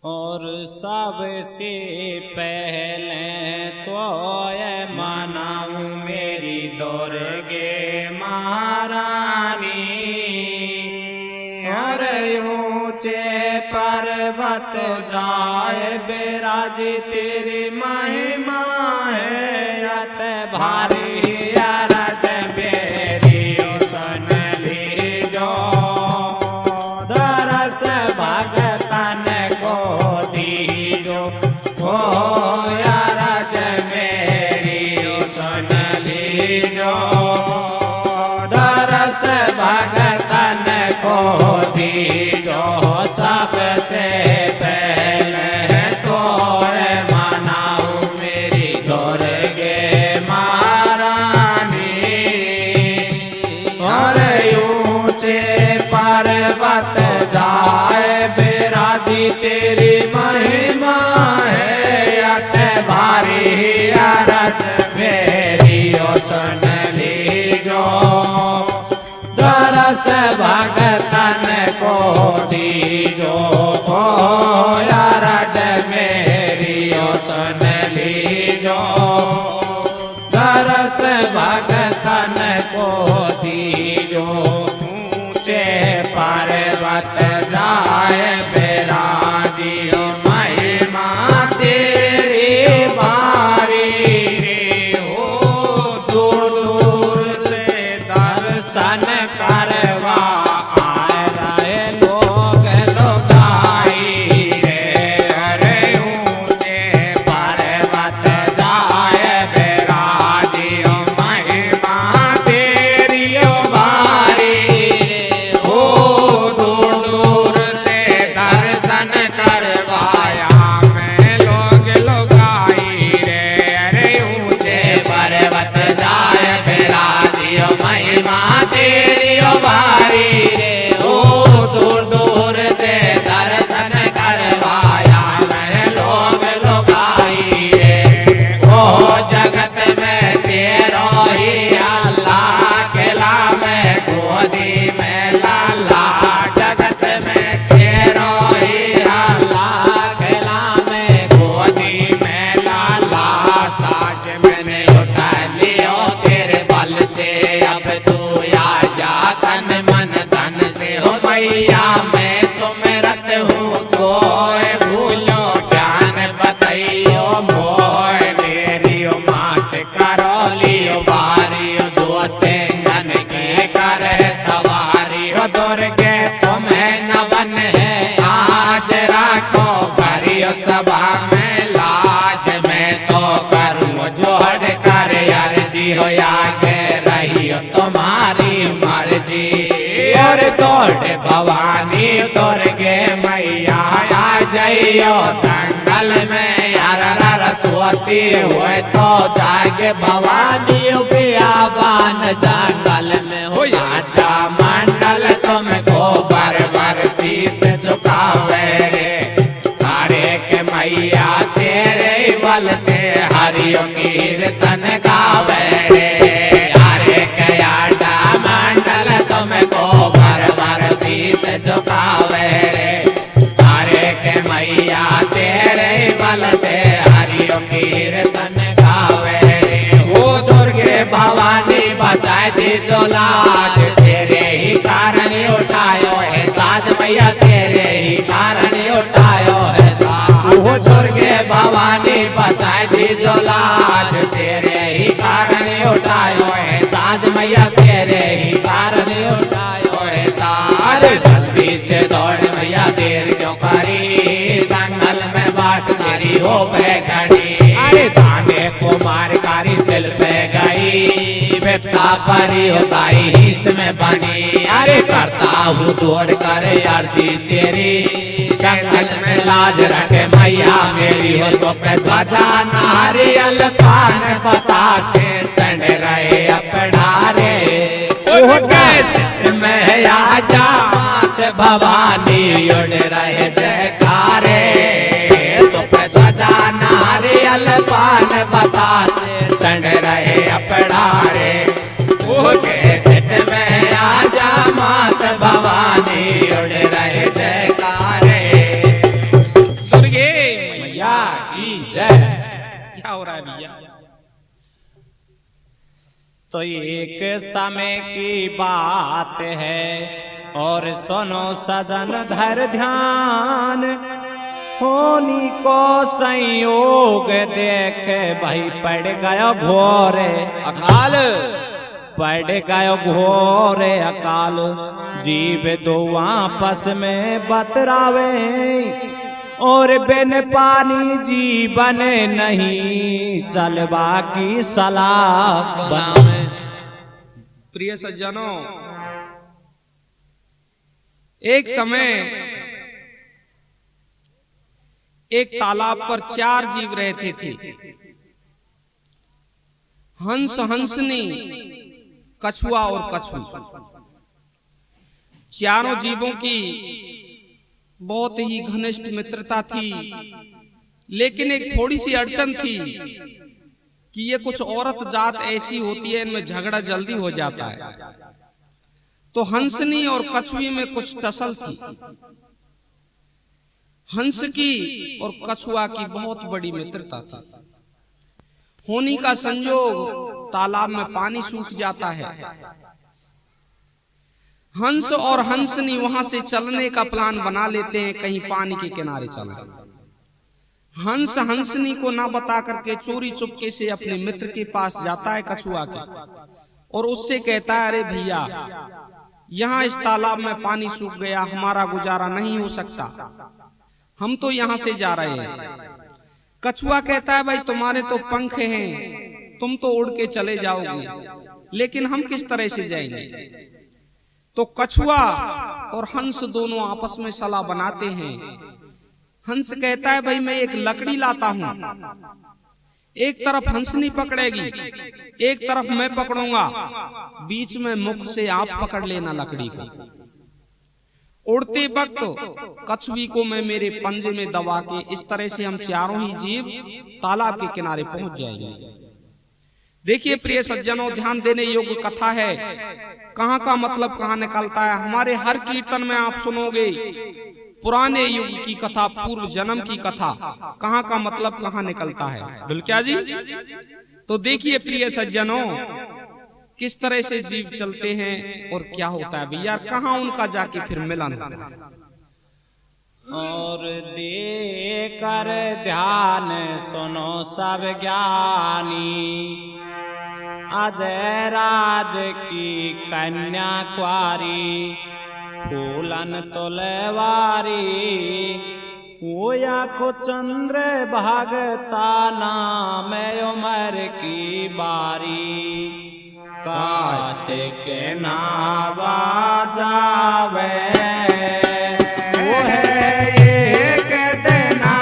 और सबसे पहले तो ये मनाऊं मेरी दुर्गे महारानी। और ऊंचे पर्वत जाए बिराजी तेरी महिमा है अत भारी। अरज मेरी सुन लीजो दरस भगतन को दीजो। ओ अरज मेरी सुन लीजो दरस भगतन को दीजो। सबसे पहले तो मनाऊं मेरी दुर्गे महारानी। और ऊंचे पर्वत जाए बिराजी तेरी महिमा है अत भारी। अरज मेरी सुन लीजो दरस भगतन को दीजो। ओ अरज मेरी सुन लीजो दरस भगतन को दीजो। ऊंचे पर्वत जाए बिराजी महिमा तेरी भारी। हो दूर दूर से दर्शन करवा आए रहे लोग लुगाई रे। अरे ऊंचे पर्वत जाए बिराजी महिमा तेरी भारी। हो दूर दूर से दर्शन करवाया मैं लोग लुगाई रे। अरे ऊंचे पर्वत जाए बिराजी महिमा तेरी भारी रे। ओ दूर दूर से दर्शन करवाया मैं लोग लुगाई रे। ओ जगत में तेरो ही अल्लाह खेला मैं गोदी में लाला। जगत में तेरो ही अल्लाह खेला मैं गोदी में लाला। साज मैंने उठा लियो तेरे बल से अब तू आ जा तन मन धन से। हो मैया मैं सुमिरत हूँ कोई भूलो ज्ञान बताइयो मोय। मेरी मात करो लियो बारी दो सिंगन के कर सवारी। हो दुर्गे तुम्हें नवन है आज राखो करियो सभा में लाज। मैं तो करूँ जोड़ कर अर्जी हो आगे रहियो तुम्हारी मर्जी। और दौड़ भवानी दुर्गे मैया आ जाइयो दंगल में। यार सरस्वती हुए तो जागे भवानी बियाबान जंगल में। हो आटा मंडल तुमको बर शीश झुकावे रे। सारे के मैया तेरे बल ते हरियो कीर्तन गावे रे। सारे के आटा मंडल तुमको बर शीश झुकावे रे। सारे के मैया तेरे बल से हरियो कीर्तन गावे रे। वो दुर्गे भवानी बचाए दी जो लाज तेरे ही कारण उठायो है साज। मैया तेरे ही कारण उठायो है साज। वो दुर्गे भवानी बचाए दी जो लाज तेरे ही कारण उठायो है साज। मैया तेरे ही कारण उठायो है साज। जल्दी से दौड़ मैया देर क्यों करी दंगल में बाट तेरी हो पे घड़ी। अरे ताने कुमार कारी सिल पे गई बेटा परी होताई इसमें बनी। अरे करता हूँ दौड़ कर अर्जी तेरी जंगल में लाज रखे मैया मेरी। हो तो पे ध्वजा नारियल पान बता छे चढ़ रहे अपनारे। कैसे में आजा मात भवानी उड़ रहे जयकारे। तो पे ध्वजा नारियल पान बता छे चढ़ रहे अपनारे। वो कैसे में आजा मात भवानी उड़ रहे जयकारे। रहा है भैया। तो एक समय की बात है और सुनो सजन धर ध्यान, होनी को संयोग देख भाई पड़ गया घोरे अकाल, पड़ गया घोरे अकाल। जीव दो आपस में बतरावे और बिन पानी जीवन नहीं, चलवा की सलाह बनावे। प्रिय सज्जनों, एक समय एक तालाब पर 4 जीव रहते थे। हंस, हंसनी, कछुआ और कछुई। चारों जीवों की बहुत ही घनिष्ठ मित्रता थी, लेकिन एक थोड़ी सी अड़चन थी कि ये कुछ औरत जात ऐसी होती है, इनमें झगड़ा जल्दी हो जाता है। तो हंसनी और कछुई में कुछ टसल थी। हंस की और कछुआ की बहुत बड़ी मित्रता थी। होनी का संयोग तालाब में पानी सूख जाता है। हंस और हंसनी वहां से चलने का प्लान बना लेते हैं, कहीं पानी के किनारे चलना। हंस हंसनी को ना बता करके चोरी चुपके से अपने मित्र के पास जाता है कछुआ के, और उससे कहता है, अरे भैया यहाँ इस तालाब में पानी सूख गया, हमारा गुजारा नहीं हो सकता, हम तो यहाँ से जा रहे हैं। कछुआ कहता है, भाई तुम्हारे तो पंख हैं, तुम तो उड़ के चले जाओगे, लेकिन हम किस तरह से जाएंगे। तो कछुआ और हंस दोनों आपस में सलाह बनाते हैं। हंस कहता है, भाई मैं एक लकड़ी लाता हूं, एक तरफ हंसनी पकड़ेगी, एक तरफ मैं पकड़ूंगा, बीच में मुख से आप पकड़ लेना लकड़ी को। उड़ते वक्त कछुई को मैं मेरे पंजे में दबा के, इस तरह से हम चारों ही जीव तालाब के किनारे पहुंच जाएंगे। देखिए प्रिय सज्जनों, ध्यान देने योग्य कथा है। कहाँ का मतलब कहाँ निकलता है। हमारे हर कीर्तन में आप सुनोगे पुराने युग की कथा, पूर्व जन्म की कथा, कहाँ का मतलब कहाँ निकलता है। बिल्कुल जी। तो देखिए प्रिय सज्जनों, किस तरह से जीव चलते हैं और क्या होता है भैया, कहाँ उनका जाके फिर मिलन होता है। और दे कर ध्यान सुनो सब ज्ञानी, अजय राज की कन्या क्वारी, फूलन तुलवारी, होया को चंद्र भागता नाम उमर की बारी, काट के नावा जावे वो है एक दिना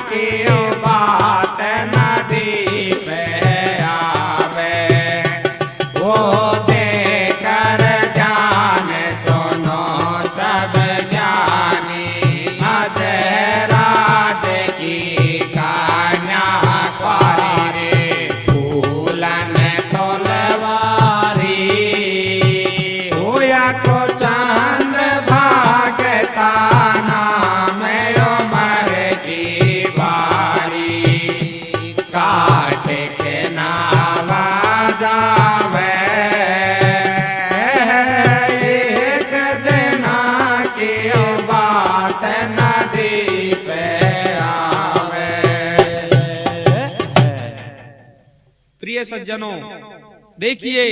की बात, नदी पे आवे वो देकर ध्यान सुनो सब ज्ञानी, अजय राज की कन्या क्वारी, फूलन तुलवारी, होया को चंद्र भागता नाम उमर की बारी, काट के नावा जावे एक दिना की बात, नदी पे आवे। प्रिय सज्जनों देखिए,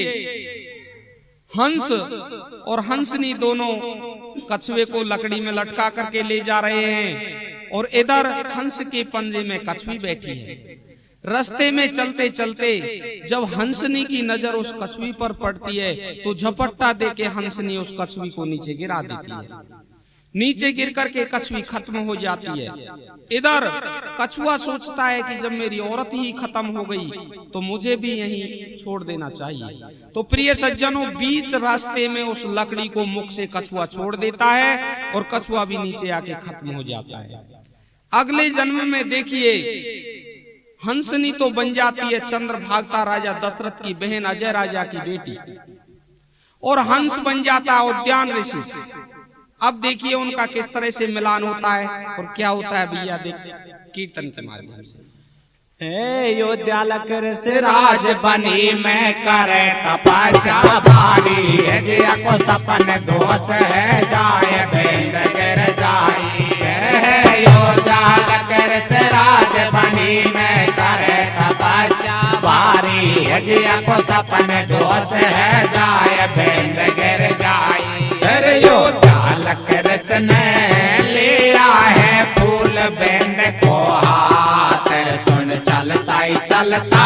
हंस और हंसनी दोनों कछुए को लकड़ी में लटका करके ले जा रहे हैं, और इधर हंस के पंजे में कछुई बैठी है। रास्ते में चलते चलते जब हंसनी की नजर उस कछुई पर पड़ती है, तो झपट्टा देके हंसनी उस कछुई को नीचे गिरा देती है। नीचे गिर करके कछुई खत्म हो जाती है। इधर कछुआ सोचता है कि जब मेरी औरत ही खत्म हो गई तो मुझे भी यहीं छोड़ देना चाहिए। तो प्रिय सज्जनों, बीच रास्ते में उस लकड़ी को मुख से कछुआ छोड़ देता है और कछुआ भी नीचे आके खत्म हो जाता है। अगले जन्म में देखिए, हंसनी तो बन जाती है चंद्रभागता राजा दशरथ की बहन अजय राजा की बेटी, और हंस बन जाता है उद्यान ऋषि। अब देखिए उनका किस तरह से मिलान होता है और क्या होता है भैया, देख कीर्तन के माध्यम से। अयोध्या लकर सिराज बनी मैं करे तपस्या भारी जिया को सपन दोष है जाए बेंद गिर जाई अयोध्या लकर सिराज बनी मैं करे तपस्या भारी जिया को सपन दोष है जाए बेंद गिर जाई अयोध्या लकर ने लिया है फूल बेंद को हाथ सुन चलता ही चलता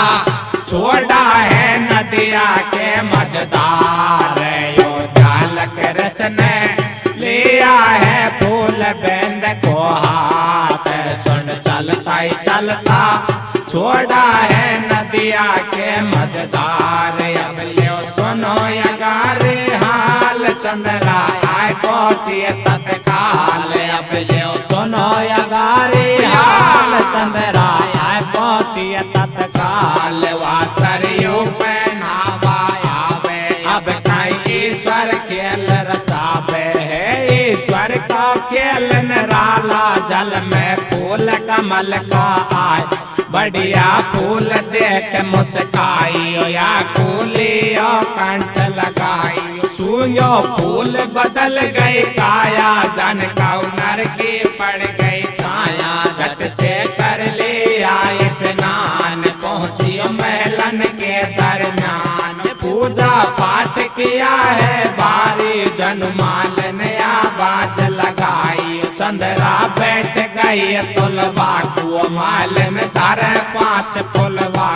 छोड़ा है नदिया के मझधार अयोध्या लकर ने लिया है फूल बेंद को हाथ सुन चलता ही चलता छोड़ा है नदिया के मझधार अब लियो सुनो यगारे हाल चंद्रा आए पहुंचिए तत्काल अब लियो सुनो यगारे हाल चंद्रा आए पहुंचिए तत्काल वासरियों पे नावायावे अब कहीं ईश्वर खेल रचावे है ईश्वर का खेल निराला जल में फूल कमल का आए बढ़िया फूल देख मुस्काई या कूलियो कंठ लगाई सुनो फूल बदल गई काया जन कौनर की पड़ गई छाया झट से कर लिया स्नान पहुंची महलन के दरम्यान पूजा पाठ किया है बारी जनमाल नया बाज लगाई चंद्रा बैठ गई तुलवा को माल में तारे 5 पुलवा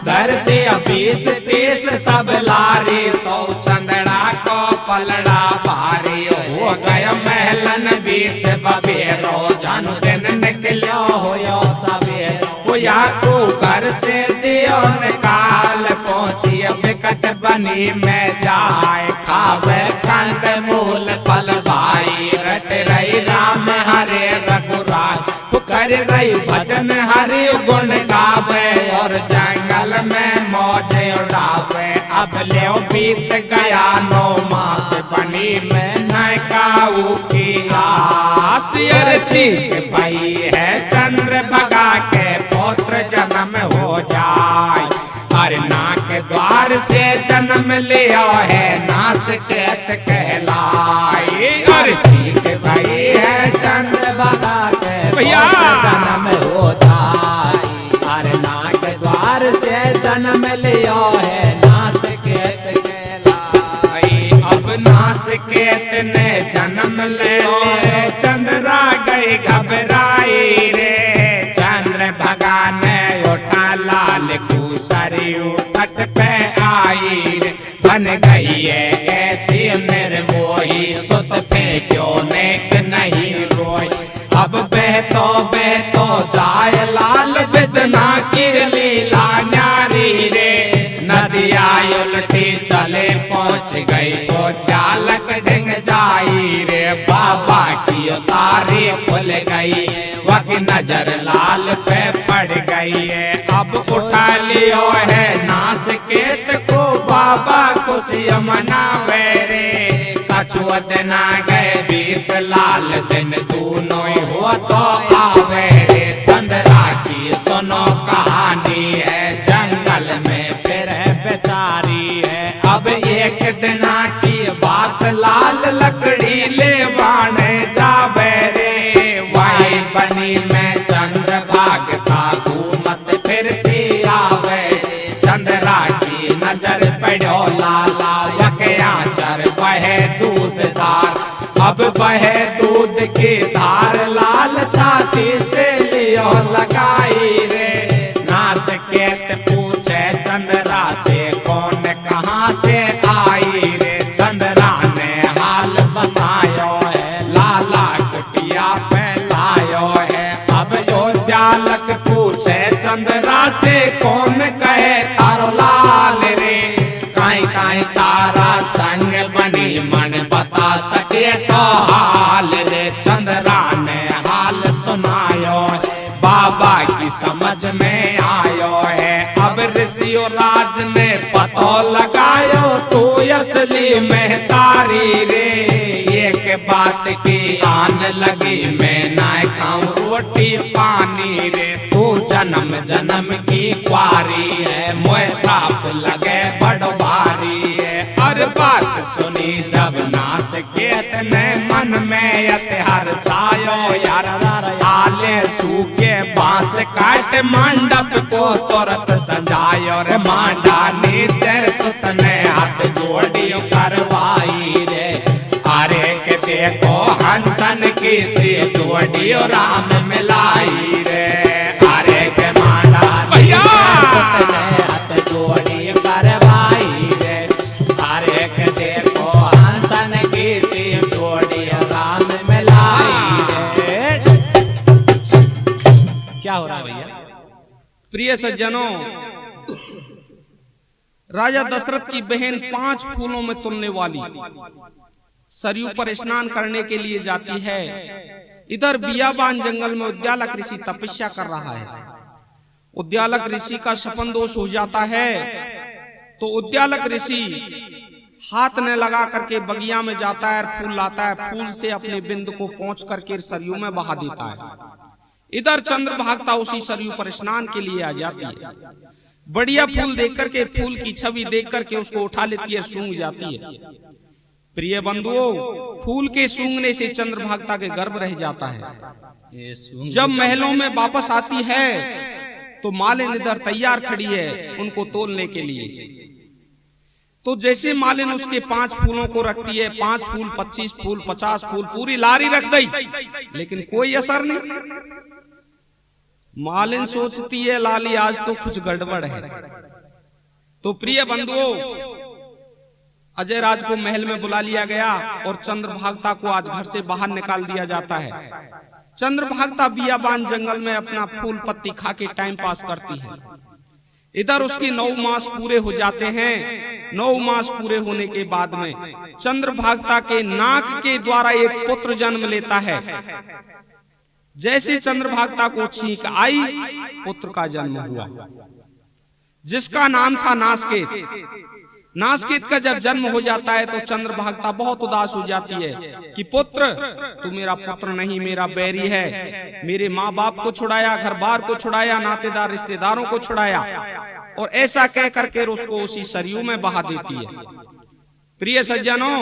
धर दिया 20-30 सब लारी तो चंद्रा को पलड़ा भारी हो गया महलन बीच बबेरो जन्मदिन निकलो हो सवेरो या को घर से दियो निकाल पहुंची विकट बनी में जाए खावे कंद मूल फल भाई रट रही राम हरे रघुराय कर रही भजन हरि गुण गावे और जंगल में मौज उड़ावे अब ले बीत गया 9 मास बनी में नकाऊ की आस ठीक भाई है चंद्र बगा के पुत्र जन्म हो जाए हर नाक द्वार से जन्म लिया है नास केत कहलाए और ठीक भाई है चंद्र बगा के जन्म हो जाए हर नाक द्वार से जन्म लिया है नास केत कहलाए अब नास केत ने जन्म ले चंद्रा गई घबराई रे चंद्र भगवान उठा लाल सरयू तट पे आई रे बन गई है ऐसी निर्मोही सुत पे क्यों नेक नहीं रोई अब बहतो जाए लाल बिदना की लीला न्यारी रे नदिया उल्टी चले पहुंच गई तो चालक ढंग जाई रे बाबा की तारी खुल गई वक नजर लाल पे पड़ गई है अब उठा लियो है नास केत को बाबा खुशियां मनावे रे सचुअत ना गए बीत लाल दिन दोनों हो तो आवे रे चंद्रा की सुनो कहानी है जंगल में फिर है बेचारी है अब एक दिना की बात लाल लकड़ी ले बाणे जावे रे वाई बनी में चंद्र भागता घूमत फिरती आवे चंद्रा की नजर पड़ो लाला यकया चर बहे दूध धार अब बहे दूध की धार लाल छाती से लियो लगाई रे नास केत पूछे चंद्रा से कौन कहाँ से आई रे चंद्रा ने हाल बतायो है लाला कुटिया पे लायो है अब जो जालक पूछे चंद्रा से कौन कहे तारो लाल रे काई काई तारा संग बनी मन बता सके तो हाल रे चंद्रा ने हाल सुनायो बाबा की समझ में आयो है अब अब ऋषियों राज ने पतो लगायो तू असली महतारी रे। एक बात की आन लगी मैं ना खाऊं रोटी पानी रे। तू जन्म जन्म की क्वारी है मोए साप लगे बड़ भारी है। और बात सुनी जब नास केत ने मन में हर सायो यार आले सूखे बांस काट मंडप को तुरंत सजायो रे। मांडा नीचे सुतने हाथ जोड़ी करवाई रे। अरे के देखो हंसन की सी जोड़ियो राम मिलाई रे। अरे के मांडा नीचे सुतने हाथ जोड़ी करवाई रे। अरे के देखो हंसन की सी जोड़ियो राम मिलाई रे। क्या हो रहा है भैया? प्रिय सज्जनों, राजा दशरथ की बहन 5 फूलों में तुलने वाली सरयू पर स्नान करने के लिए जाती है। इधर बियाबान जंगल में उद्यालक ऋषि तपस्या कर रहा है। उद्यालक ऋषि का शपन दोष हो जाता है तो उद्यालक ऋषि हाथ ने लगा करके बगिया में जाता है, फूल लाता है, फूल से अपने बिंद को पहुंच करके सरयू में बहा देता है। इधर चंद्रभागा उसी सरयू पर स्नान के लिए आ जाती है। बढ़िया फूल देख करके, फूल की छवि देख करके उसको उठा लेती है, सूंघ जाती है। प्रिय बंधुओं, फूल के सूंघने से चंद्रभागा के गर्भ रह जाता है। जब महलों में वापस आती है तो मालिन इधर तैयार खड़ी है उनको तोलने के लिए। तो जैसे मालिन उसके 5 फूलों को रखती है, 5 फूल, 25 फूल, 50 फूल, पूरी लारी रख दी, लेकिन कोई असर नहीं। मालिन सोचती है लाली आज तो कुछ गड़बड़ है। तो प्रिय बंधुओं, अजय राज को महल में बुला लिया गया और चंद्रभागा को आज घर से बाहर निकाल दिया जाता है। चंद्रभागा बियाबान जंगल में अपना फूल पत्ती खा के टाइम पास करती है। इधर उसकी 9 मास पूरे हो जाते हैं। 9 मास पूरे होने के बाद में चंद्रभागा के नाक के द्वारा एक पुत्र जन्म लेता है। जैसे चंद्रभागा को छींक आई, पुत्र का जन्म हुआ जिसका नाम था नासकेत। नासकेत का जब जन्म हो जाता है तो चंद्रभागा बहुत उदास हो जाती है कि पुत्र, तू मेरा पुत्र नहीं, मेरा बैरी है। मेरे माँ बाप को छुड़ाया, घर बार को छुड़ाया, नातेदार रिश्तेदारों को छुड़ाया, और ऐसा कह करके उसको उसी सरयू में बहा देती है। प्रिय सज्जनों,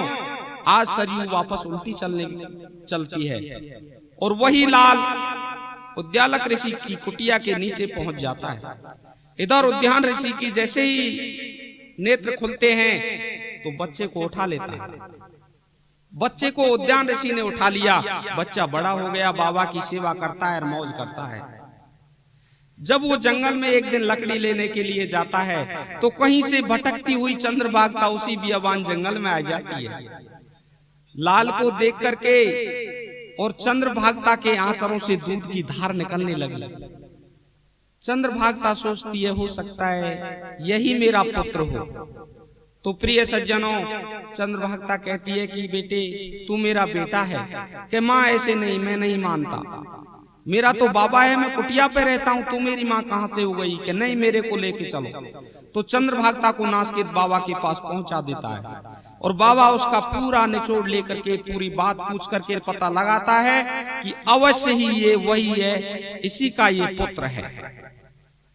आज सरयू वापस उल्टी चलती है और वही लाल उद्यालक ऋषि की कुटिया के नीचे पहुंच जाता है। इधर उद्यान ऋषि की जैसे ही नेत्र खुलते हैं तो बच्चे को उठा लेता है। बच्चे को उद्यान ऋषि ने उठा लिया। बच्चा बड़ा हो गया, बाबा की सेवा करता है और मौज करता है। जब वो जंगल में एक दिन लकड़ी लेने के लिए जाता है तो कहीं से भटकती हुई चंद्रभागा उसी बियाबान जंगल में आ जाती है। लाल को देख करके और चंद्रभागा के आंचलों से दूध की धार निकलने लगी। चंद्रभागा सोचती है हो सकता है यही मेरा पुत्र हो। तो प्रिय सज्जनों, चंद्रभागा कहती है कि बेटे तू मेरा बेटा है। कि माँ ऐसे नहीं, मैं नहीं मानता, मेरा तो बाबा है, मैं कुटिया पे रहता हूँ, तू मेरी माँ कहाँ से हो गई? कि नहीं, मेरे को लेके चलो। तो चंद्रभागा को नासकेत बाबा के पास पहुंचा देता है और बाबा उसका पूरा निचोड़ लेकर के पूरी बात पूछ करके पता लगाता है कि अवश्य ही ये वही है, इसी का ये पुत्र है।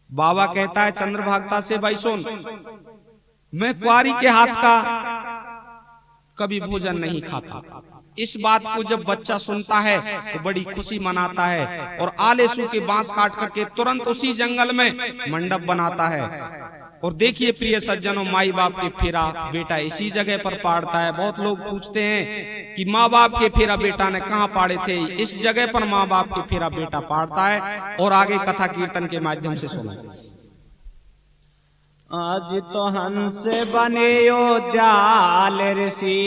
बाबा कहता है चंद्रभागा से, भाई सुन, मैं कुंवारी के हाथ का कभी भोजन नहीं खाता। इस बात को जब बच्चा सुनता है तो बड़ी खुशी मनाता है और आलेसू के बांस काट करके तुरंत उसी जंगल में मंडप बनाता है। और देखिए प्रिय सज्जनों, माई बाप के फेरा बेटा इसी जगह पर पाड़ता है। बहुत लोग पूछते हैं कि माँ बाप के फेरा बेटा ने कहाँ पाड़े थे? इस जगह पर माँ बाप के फेरा बेटा पाड़ता है। और आगे कथा कीर्तन के माध्यम से सुनो। आज तो हंस बने उद्याल ऋषि,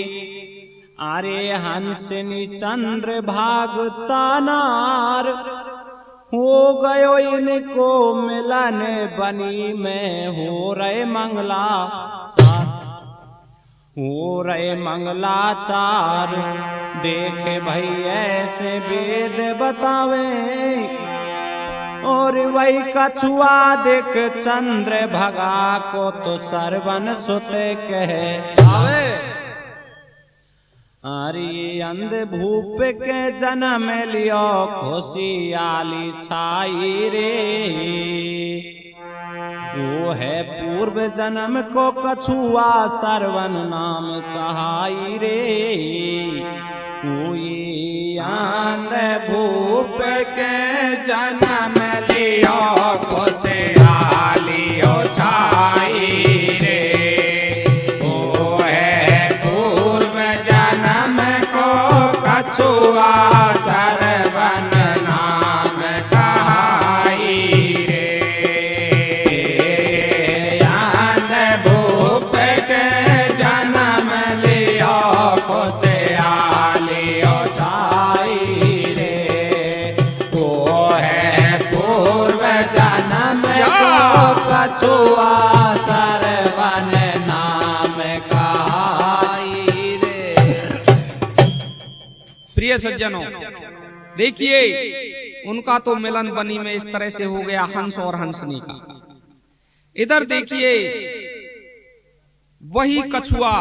अरे हंसनी चंद्रभागा नार। हो गयो इनको मिलन बनी में, हो रहे मंगलाचार, हो रहे मंगलाचार। देखे भाई ऐसे वेद बतावे, और वही कछुआ देख चंद्र भगा को तो सरवन सुते कहे अरे अंध भूप के जन्म लियो खुशियाली छाई रे वो है पूर्व जन्म को कछुआ सरवन नाम कहाई रे वो ये अंध भूप के जन्म लियो खुशियाली छाई रे वो है पूर्व जन्म को कछुआ सरवन नाम कहाई रे अंध भूप के जन्म लियो खुशियाली छाई रे वो है पूर्व जन्म को कछुआ सरवन नाम कहाई रे। प्रिय सज्जनों, देखिए उनका तो मिलन बनी में इस तरह से हो गया हंस और हंसनी का। इधर देखिए वही कछुआ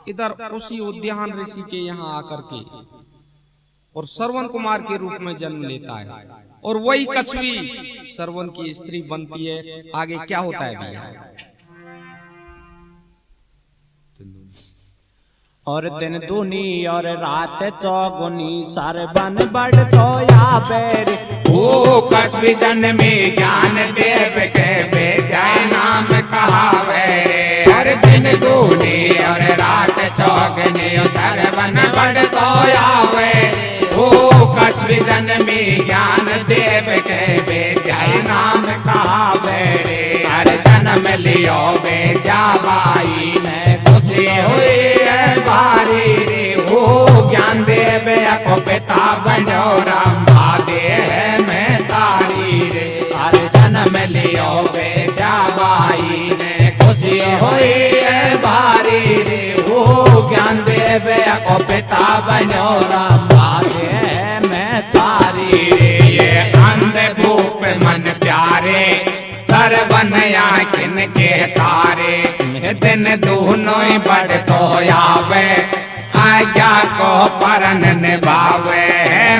इधर उसी उद्यान ऋषि के यहाँ आकर के और श्रवण कुमार के रूप में जन्म लेता है और वही कछुई श्रवण की स्त्री बनती है। आगे क्या होता है भैया? और दिन दूनी और रात चौगुनी सरवन बढ़ तो या बेर ओ कछुई जन्मे ज्ञान देव के बेजाय नाम कहावे और दिन दूनी और रात चौगुनी सरवन बढ़ तो आवे ओ कछुई जन्मे ज्ञान देव के बेजाय नाम कहावे हर जन्म लियो बेजाबाई ने खुशी हुई बारी रे हो ज्ञान देव को पिता बनो रंभा दे है मैं तारी रे हर जन्म लियो बेटा बाई ने खुशी हुई है बारी रे हो ज्ञान देव को पिता बनो रंभा दे है मैं तारी रे ये अंध भूप मन प्यारे सरवन या किन के तारे दिन दोनों बढ़ तो आवे आज्ञा को परन निभावे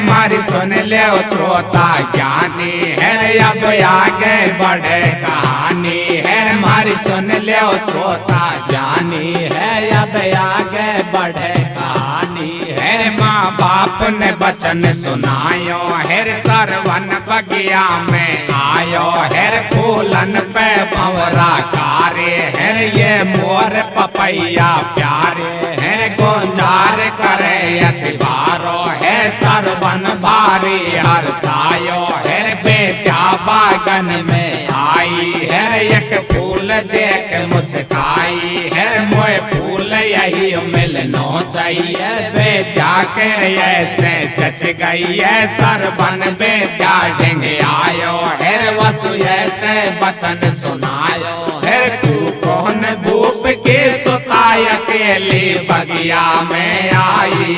मारी सुन ले श्रोता ज्ञानी है अब आगे बढ़े कहानी है मारी सुन ले श्रोता ज्ञानी है अब आगे बढ़े कहानी है माँ बाप ने वचन सुनायो हेर सरवन बगिया में आयो हेर फूलन पे भंवरा कारे हेर ये मोर पपैया प्यारे है गोंजार करे अतिवारो है सरवन भारी हर सायो है बेटा बागन में आई है एक फूल देख मुस्काई है मोए फूल यही मिलनो चाहिए बेटा के ऐसे जच गई है सरवन बेटा ढेंग आयो है वसु ऐसे वचन सुनायो है तू कौन भूप के सुताय अकेली बगिया में आई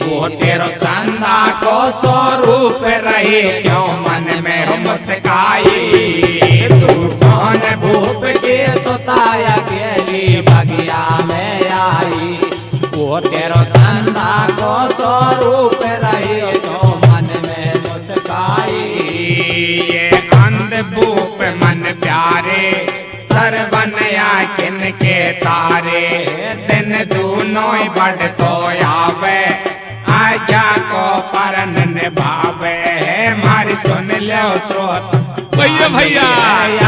वो तेरो चंदा को स्वरूप रही क्यों मन में हो मुस्काई तू कौन भूप के सुताय अकेली बगिया में आई वो तेरो चंदा को स्वरूप रही क्यों मन में मुस्काई ये अंध भूप मन प्यारे सरवन या किन के तारे दिन दोनों बढ़ तो आवे आज्ञा को परन निभावे मारी सुन लो श्रोत भैया भैया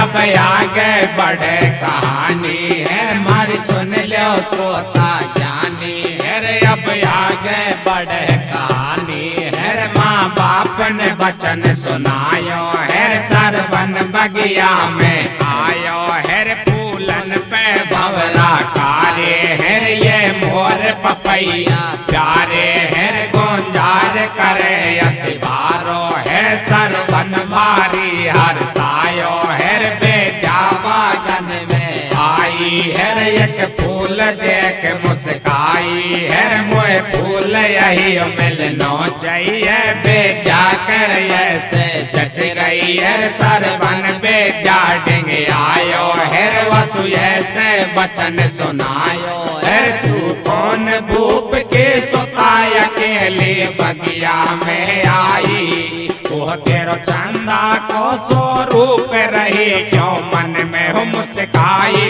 अब आगे बढ़े कहानी है मारी सुन लो श्रोता ज्ञानी है अब आगे बढ़े कहानी है माँ बाप ने वचन सुनायो है सरवन बगिया में आयो है फूलन पे भंवरा कारे है ये मोर पपैया प्यारे है गोंजार करे अतिवारो है सरवन भारी हर सायो है बेटा बागन में आई है एक फूल देख मुस्काई है मोए फूल यही मिलनो चाहिए बेटा कर ऐसे जच रही है सरवन बेटा डिंग आयो है वसु ऐसे बचन सुनायो है तू कौन भूप के सुताय अकेले बगिया में आई वो तेरो चंदा को स्वरूप रही क्यों मन में हो मुस्काई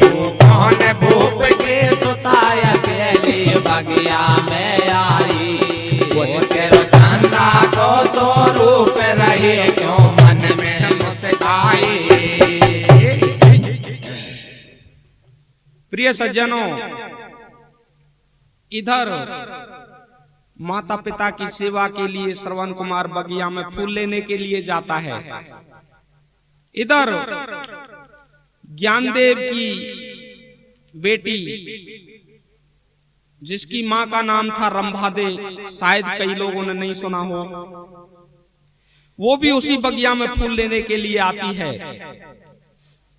तू कौन भूप के सुताय अकेले बगिया में आई वो तेरो चंदा को स्वरूप रही क्यों मन में मुस्काई। प्रिय सज्जनों, इधर माता पिता की सेवा के लिए श्रवण कुमार बगिया में फूल लेने के लिए जाता है। इधर ज्ञानदेव की बेटी जिसकी मां का नाम था रंभादे, शायद कई लोगों ने नहीं सुना हो, वो भी उसी बगिया में फूल लेने के लिए आती है।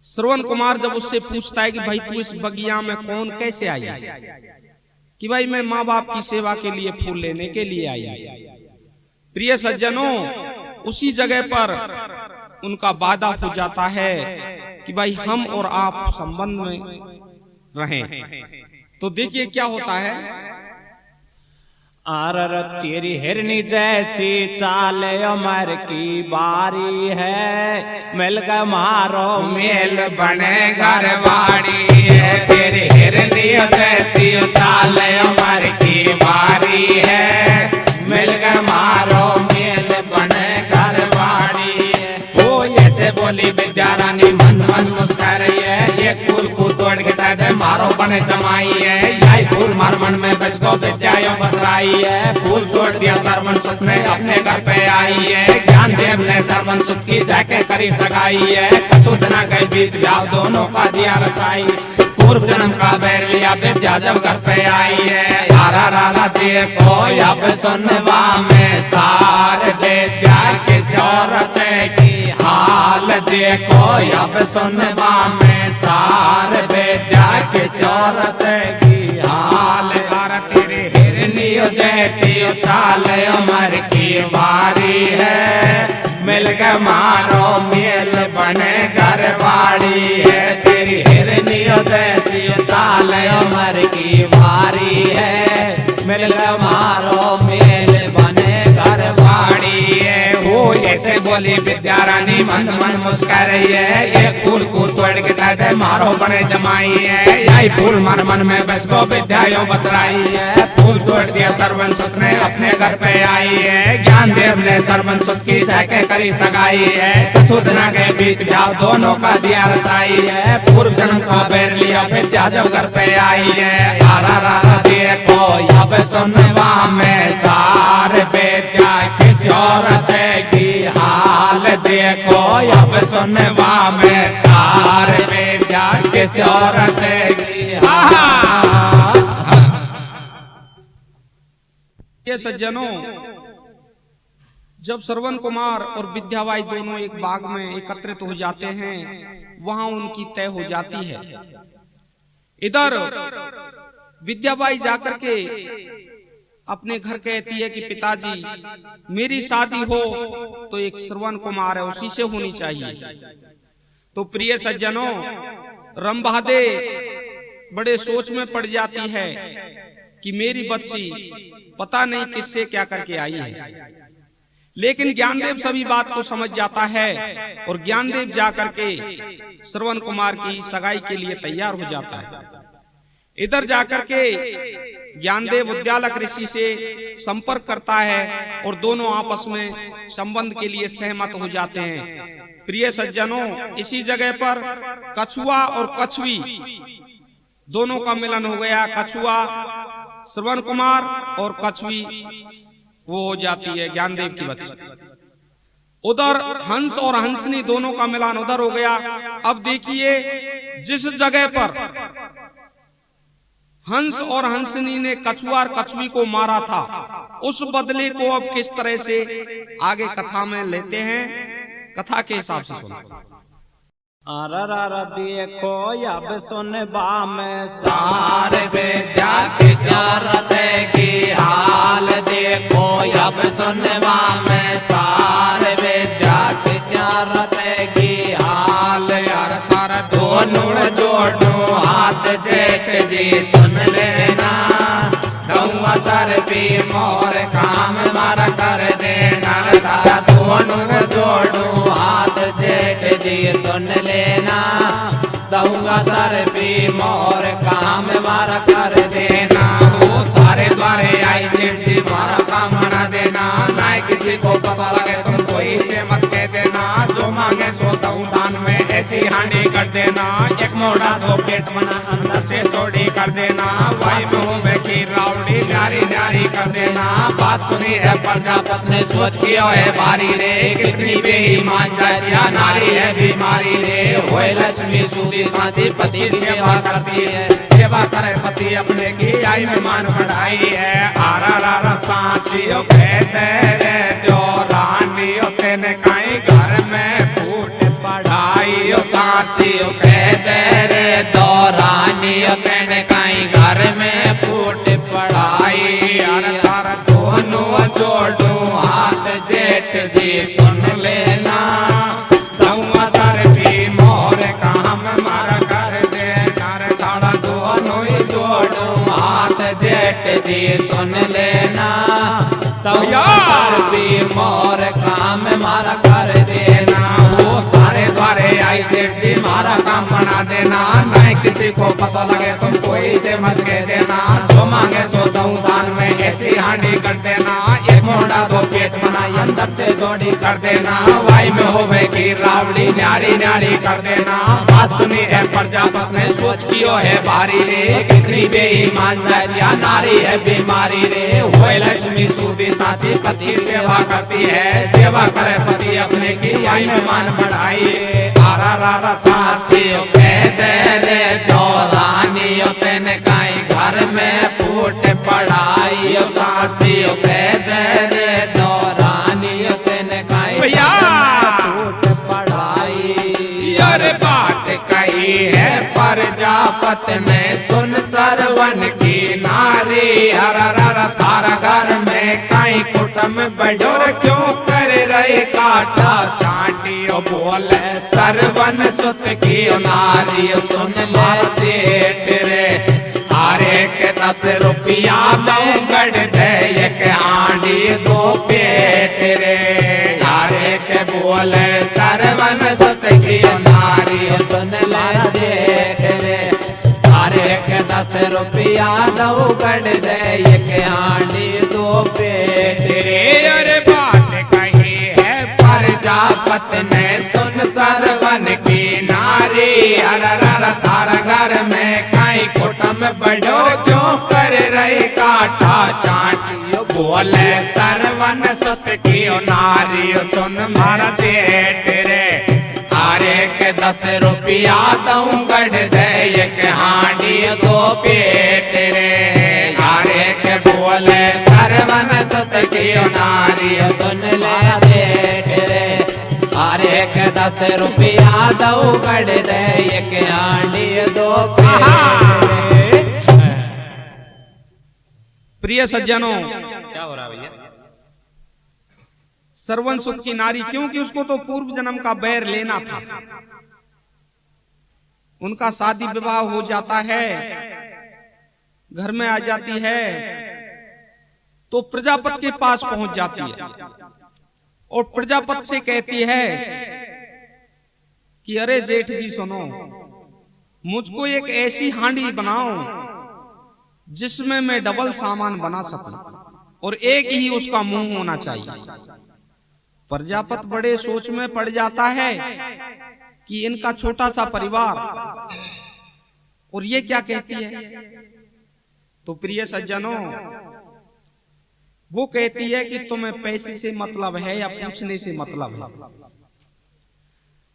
श्रवण कुमार जब उससे पूछता है कि भाई तू इस बगिया में कौन कैसे आई, कि भाई मैं माँ बाप की सेवा के लिए फूल लेने के लिए आई। प्रिय सज्जनों, उसी जगह पर उनका वादा हो जाता है कि भाई हम और आप संबंध में रहें। तो देखिए क्या होता है। आर तेरी हिरनी जैसी चाल अमर की बारी है, मिल गए मारो मेल बने घर बाड़ी है तेरी हिरनी जैसी चाल अमर की बारी है, मिल गए मारो मेल बने घर बाड़ी है। वो ऐसे बोली विद्या रानी मन मन मुस्कुरा रही है, ये फूल को तोड़ के दे मारो बने जमाई है, यही फूल मार मन में बच को विद्या बतलाई है। फूल तोड़ दिया सरवन सुत ने अपने घर पे आई है, ज्ञानदेव ने सरवन सुत की जाके करी सगाई है, कसूत न गई बीत ब्याह दोनों का दिया रचाई, पूर्व जन्म का बैर लिया विद्या जब घर पे आई है। रारा रारा जी को अब सुनवा में सार विद्या किशोर की हाल देखो, अब सुनवा में सार विद्या किशोर की हाल। तेरे हिरनी जैसी उछाल उमर की बारी है, मिल के मारो मेल बने घर बाड़ी है, तेरी हिरनी जैसी उछाल उमर की बारी है, मिल के मारो मेल बने घर बाड़ी है। वो जैसे बोली विद्या रानी मन मन मुस्कुरा रही है, ये फूल को तोड़ के दे मारो बने जमाई है, यही फूल मन मन में बस को विद्या यो बतलाई है। फूल तोड़ दिया सरवन सुत ने अपने घर पे आई है, ज्ञानदेव ने सरवन सुत की जाके करी सगाई है, कसूत न गए बीत ब्याह दोनों का दिया रचाई है, पूर्व जन्म का बैर लिया विद्या जब घर पे आई है। रारा रारा देखो अब सुनवा में सार विद्या किशोर की हाल देखो, अब सुनवा में सार विद्या किशोर की हाल। ये सज्जनों, जब श्रवण कुमार और विद्याबाई दोनों एक बाग में एकत्रित हो जाते हैं, वहां उनकी तय हो जाती है। इधर विद्याबाई जाकर के अपने घर कहती है कि पिताजी मेरी शादी हो तो एक श्रवण कुमार है उसी से होनी चाहिए। तो प्रिय सज्जनों, रंभादे बड़े सोच में पड़ जाती है कि मेरी बच्ची पता नहीं किससे क्या करके आई है, लेकिन ज्ञानदेव सभी बात को समझ जाता है और ज्ञानदेव जाकर के श्रवण कुमार की सगाई के लिए तैयार हो जाता है। इधर जाकर के ज्ञानदेव उद्यालक ऋषि से संपर्क करता है और दोनों आपस में संबंध के लिए सहमत हो जाते हैं। प्रिय सज्जनों, इसी जगह पर कछुआ और कछुई दोनों का मिलन हो गया। कछुआ श्रवण कुमार और कछुई वो हो जाती है ज्ञानदेव की बच्ची। उधर हंस और हंसनी दोनों का मिलन उधर हो गया। अब देखिए, जिस जगह पर हंस और हंसनी ने कछुआ और कछुई को मारा था, उस बदले को अब किस तरह से आगे कथा में लेते हैं, कथा के हिसाब से सुनो। अरर देखो अब सुनबा में सारे विद्या किसी रचेगी हाल देखो अब सुनवा में सारे विद्या किसी रचेगी हाल यार तार दोनों जोड़ो हाथ जेठ जी सुन लेना दऊआ सर भी मोर काम मारा कर देना तारा दोनों जोड़ो हाथ जेठ जी सुन लेना दऊंगा सर भी मोर काम मारा कर देना सारे द्वारे आई जेठ जी मारा काम बना देना ना किसी को पता लगे तुम कोई से मत कह देना जो मांगे सो दऊं दान में ऐसी हांडी कर देना एक मोड़ा दो पेट बना अंदर से चौड़ी कर देना वाई में की रावड़ी न्यारी न्यारी कर देना बात सुनी है प्रजापत ने सोच किया है बारी रे कितनी बेईमान जातिया नारी है बीमारी रे होए लक्ष्मी सूदी साची पति सेवा करती है सेवा करे पति अपने की आई मेहमान बढ़ाई है आरा रा साचियो कहते रे जो रानियो तेने काई घर में फूट पढ़ाई साचियो कहते रे दो रानियो तेने काई घर में फूट पढ़ाई तार दोनों जोड़ो हाथ जेठ जी सुन लेना दऊंगा सर भी मोर काम मारा कर देना रे तारा दोनों ही जोड़ो हाथ जेठ जी सुन लेना दऊंगा सर भी मोर काम मारा कर देना वो तारे द्वारे आई जेठ जी मारा काम बना देना नहीं किसी को पता लगे तुम कोई से मत कह देना जो मांगे सो दऊं दान में ऐसी हांडी कर देना एक मोड़ा दो पेट बनाई अंदर से जोड़ी कर देना वाई में होवे की रावड़ी न्यारी न्यारी कर देना बात सुनी है प्रजापत ने सोच कियो है भारी रे कितनी बेईमान जातिया नारी है बीमारी रे होए लक्ष्मी सूदी साची पति सेवा करती है सेवा करे पति अपने की आई मेहमान बढ़ाई आरा रा साची कह दे रे दो रानियो तेने काई घर में फूट पढ़ाई सासी कह दे रे दो रानियो तेने काई फूट पढ़ाई यार बात कही है प्रजापत ने सुन सरवन की नारी हर तारा घर में काई कुटुंब बड़ो क्यों कर रहे काटा चाटियो बोले सरवन सुत की नारी सुन ले जेठ रे आरे के 10 रुपया में गढ़ दे एक हांडी दो पेट रे आरे के बोले सरवन सुत की नारी सुन ले जेठ रे आरे के 10 रुपया दो गढ़ दे एक हांडी दो पेट रे अरे बात कही है प्रजापत ने सुन सरवन की नारी हर तारा घर में काई कुटुंब बड़ो क्यों कर रही काटा चाटियो बोले सरवन सुत की नारी सुन मारा जेठ रे आरे के 10 रुपया दऊं गढ़ दे एक हांडी दो पेट रे आरे के बोले सरवन सुत की नारी सुन ले जेठ रे आरे के 10 रुपया दऊं गढ़ दे एक हांडी दो पेट। प्रिय सज्जनों, क्या हो रहा भैया? सरवन सुत की नारी, क्योंकि उसको तो पूर्व जन्म का बैर लेना था। उनका शादी विवाह हो जाता है, घर में आ जाती है तो प्रजापति के पास पहुंच जाती है और प्रजापति से कहती है कि अरे जेठ जी सुनो, मुझको एक ऐसी हांडी बनाओ जिसमें मैं डबल सामान बना सकूं और एक ही उसका मुंह होना चाहिए। प्रजापति बड़े सोच में पड़ जाता है कि इनका छोटा सा परिवार, और ये क्या कहती है। तो प्रिय सज्जनों, वो कहती है कि तुम्हें पैसे से मतलब है या पूछने से मतलब है।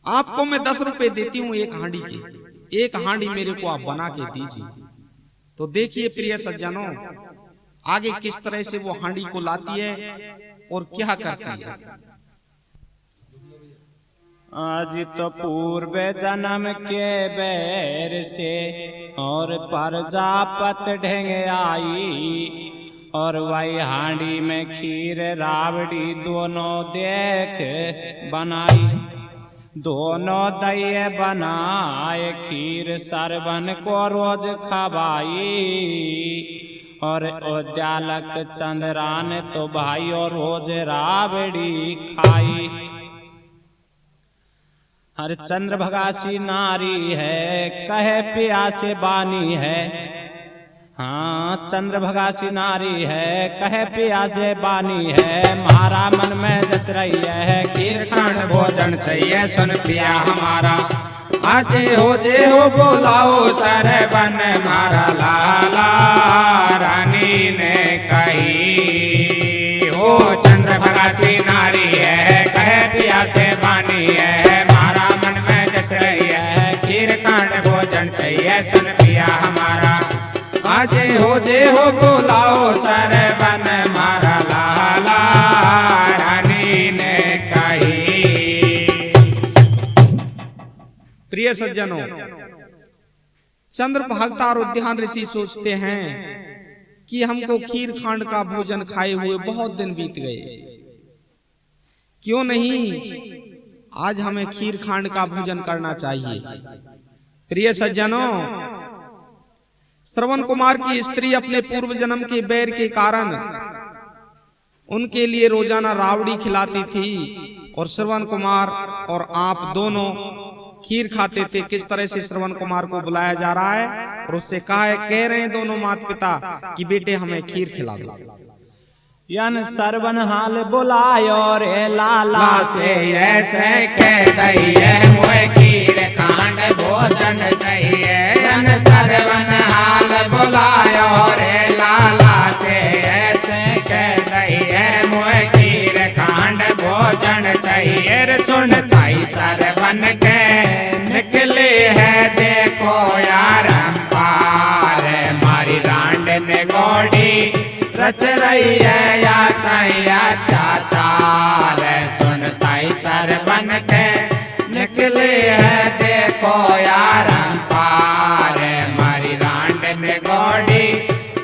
आपको मैं 10 रुपए देती हूं एक हांडी के, एक हांडी मेरे को आप बना के दीजिए। तो देखिए प्रिय सज्जनों, आगे किस तरह से वो हांडी को लाती है और क्या करती है। आज तो पूर्व जन्म के बैर से और प्रजापत ढेंग आई, और वही हांडी में खीर रावड़ी दोनों देख बनाई। दोनों दये बनाए खीर सरवन को रोज खवाई, और उद्यालक चंद्रान तो भाई और रोज रावड़ी खाई। हर चंद्रभागासी नारी है कहे प्यासे बानी है, हाँ चंद्रभागासी नारी है कहे प्यासे बानी है। मारा मन में जस रही है खीर खान भोजन चाहिए सुन पिया हमारा। आज हो जे हो बोलाओ सरवन मारा लाला रानी ने कही। हो चंद्रभागासी नारी है कहे प्यासे बानी है, मारा मन में जस रही है खीर खान भोजन चाहिए सुन पिया हमारा। आज हो जे हो बोलाओ सरवन मारा लाला रानी ने कही। प्रिय सज्जनों, चंद्रभागा और उद्यान ऋषि सोचते हैं कि हमको खीर खांड का भोजन खाए हुए बहुत दिन बीत गए, क्यों नहीं आज हमें खीर खांड का भोजन करना चाहिए। प्रिय सज्जनों, श्रवण कुमार की स्त्री अपने पूर्व जन्म के बैर के कारण उनके लिए रोजाना रावड़ी खिलाती थी, और श्रवण कुमार और आप दोनों खीर खाते थे। किस तरह से श्रवण कुमार को बुलाया जा रहा है और उससे कह रहे हैं दोनों माता पिता कि बेटे हमें खीर खिला दो। यन सरवन हाल बुलायो रे लाला से ऐसे कह दइए मोए खीर खांड भोजन चाहिए। यन सरवन हाल बुलायो रे लाला से ऐसे कह दइए मोए खीर खांड भोजन चाहिए। रे सुन साई सरवन के निकले है देखो यार पार, मारी रांड ने गोड़ी रच रही है या कैया चाचार। सुनताई सरवन के निकले है देखो यार पार, मारी रांड ने गोड़ी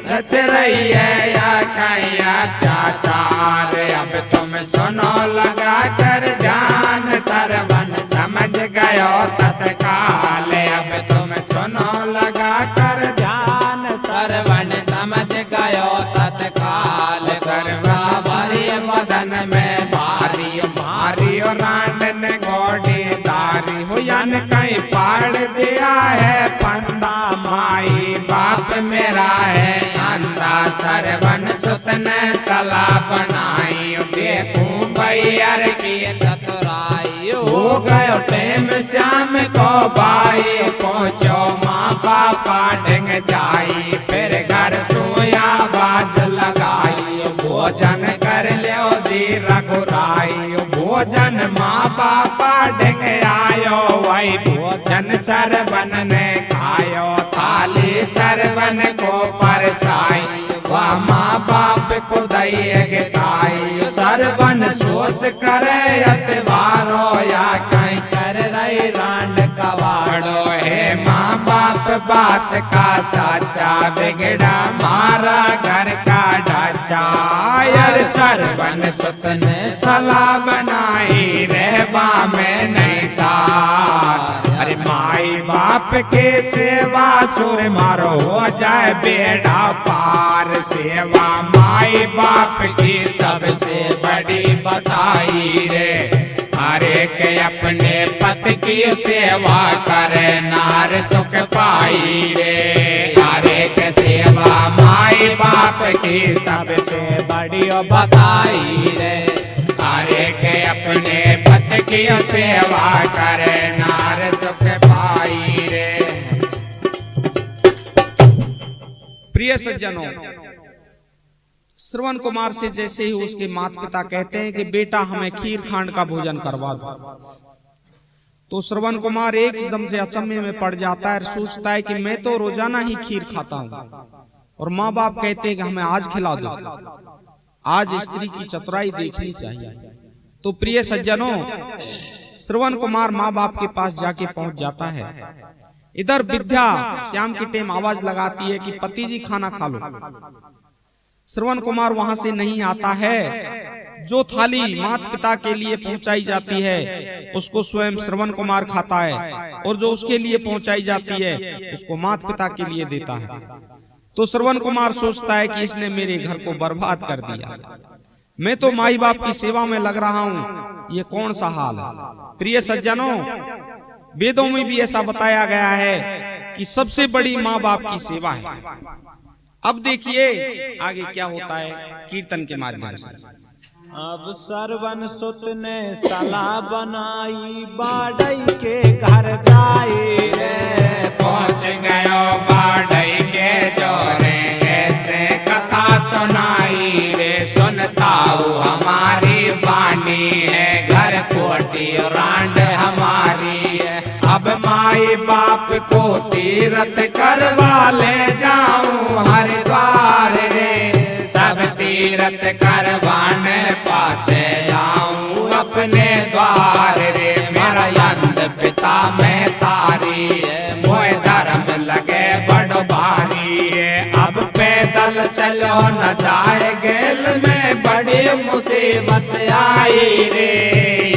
रच रही है या कैया चाचार। अब तुम सुनो लगा कर ध्यान सरवन समझ गयो तत्काल। अब तुम सुनो लगा कर ध्यान सरवन समझ गयो तत्काल। सरवा भरी मदन में भारी भारी रांड ने गोड़ी दारी हो यन कहीं पाड़ दिया है फंदा। माई बाप मेरा है अंधा सरवन सुत ने सलाह बनाई। देखूं भैयर की चतुराई हो गयो टेम श्याम को भाई। पहुंचो माँ बापा ढंग जाई, फिर घर सोया बाज लगाई। भोजन कर लियो जी रघुराई, भोजन माँ बापा ढंग आयो। वही भोजन सरवन ने खायो, थाली सरवन को परसाई। वह माँ बाप को दई गिताई। सरवन सोच करे अतवारो या कहीं कर रही रांड कवाड़ो। हे माँ बाप बात का साचा, बिगड़ा मारा घर का ढांचा। यार सरवन सुत ने सलाह बनाई, रहबा में नहीं साथ। अरे माई बाप के सेवा सुर मारो हो जाए बेड़ा पार। सेवा माई बाप की सबसे बड़ी बताई रे। हरे के अपने पति की सेवा करे नार सुख पाई रे। हरे के सेवा माई बाप की सबसे बड़ी बताई रे। हरे के अपने पति की सेवा करे नार सुख पाई रे। प्रिय सज्जनों, श्रवण कुमार से जैसे ही उसके माता पिता कहते हैं कि बेटा हमें खीर खांड का भोजन करवा दो, तो श्रवण कुमार एकदम से अचंभे में पड़ जाता है। सोचता है कि मैं तो रोजाना ही खीर खाता हूँ और माँ बाप कहते हैं कि हमें आज खिला दो। आज स्त्री की चतुराई देखनी चाहिए। तो प्रिय सज्जनों, श्रवण कुमार माँ बाप के पास जाके पहुंच जाता है। इधर विद्या शाम की टाइम आवाज लगाती है कि पति जी खाना खा लो। श्रवण कुमार वहां से नहीं आता है। जो थाली माता पिता के लिए पहुंचाई जाती है उसको स्वयं श्रवण कुमार खाता है, और जो उसके लिए पहुंचाई जाती है उसको माता पिता के लिए देता है। तो श्रवण कुमार सोचता है कि इसने मेरे घर को बर्बाद कर दिया, मैं तो माई बाप की सेवा में लग रहा हूं, ये कौन सा हाल है। प्रिय सज्जनों, वेदों में भी ऐसा बताया गया है कि सबसे बड़ी माँ बाप की सेवा है। अब देखिए आगे क्या होता है कीर्तन के माध्यम से। अब सरवन सुत ने सलाह बनाई, बाढ़ई के घर जाई रे। पहुंच गयो बाढ़ई के जोरे, ऐसे कथा सुनाई रे। सुनता हूँ हमारी वाणी है, घर कोटी रांड हमारी है। अब माई बाप को तीरथ करवा ले जाऊं हरिद्वार रे। सब तीरथ करवाने पाछे आऊं अपने द्वार रे। मेरा अंध पिता में तारी है, मोए धर्म लगे बड़ भारी है। अब पैदल चलो न जाए गेल में, बड़ी मुसीबत आई रे।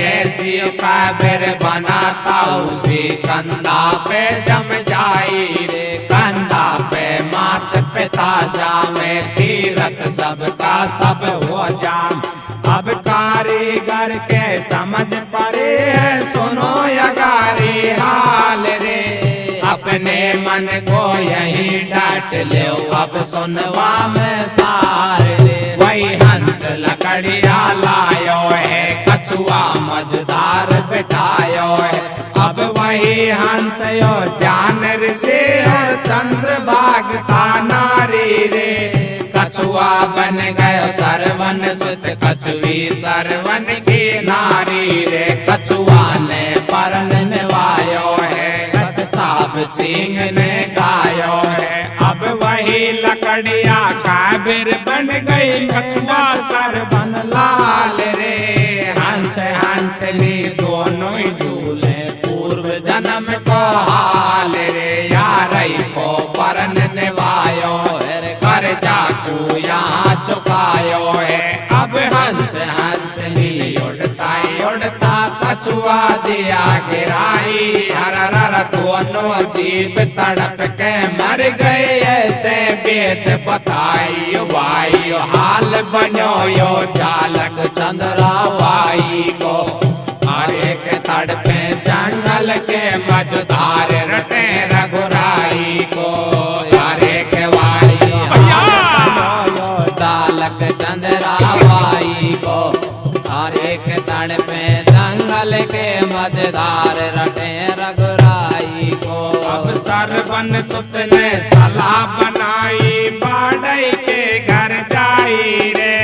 ऐसी काबिर बनाता हूँ जी, कंधा पे जम जाई रे। कंधा पे मात पिता जामे, तीरथ सबका सब हो जाम। अब कारीगर के समझ पड़े है, सुनो यगारी हाल रे। अपने मन को यही डांट ले, अब सुनवा में सार रे। वही हंस लकड़िया लायो है, कछुआ मझदार बिठायो है। अब वही हंस यो ध्यान ऋषि चंद्रभाग का नारी रे। कछुआ बन गयो सरवन सुत, कछुई सरवन की नारी रे। कछुआ ने परन निभायो है, साब सिंह ने गायो है। अब वही लकड़िया काबिर बन गई, कछुआ सरवन लाल रे। हंस हंसनी दोनों ही झूले, पूर्व जन्म को हाल रे। यारई को परन निभायो है, कर जाकू यहाँ चुकायो है। अब हंस हंसनी उड़ता उड़ता कछुआ दिया गिराई। हर हर दोनों जीव तड़प के मर गए, ऐसे वेद बताई। वायु हाल बनो यो जालक चंद्रा बाई को। हर एक तड़पे जंगल के मझधार रटे रघुराई को। हर एक वायु जालक चंद्रा बाई को। हर एक तड़पे जंगल के मझधार रटे रघुराई को। अब सरवन सुत ने सलाह बनाई, बाढ़ई के घर जाई रे।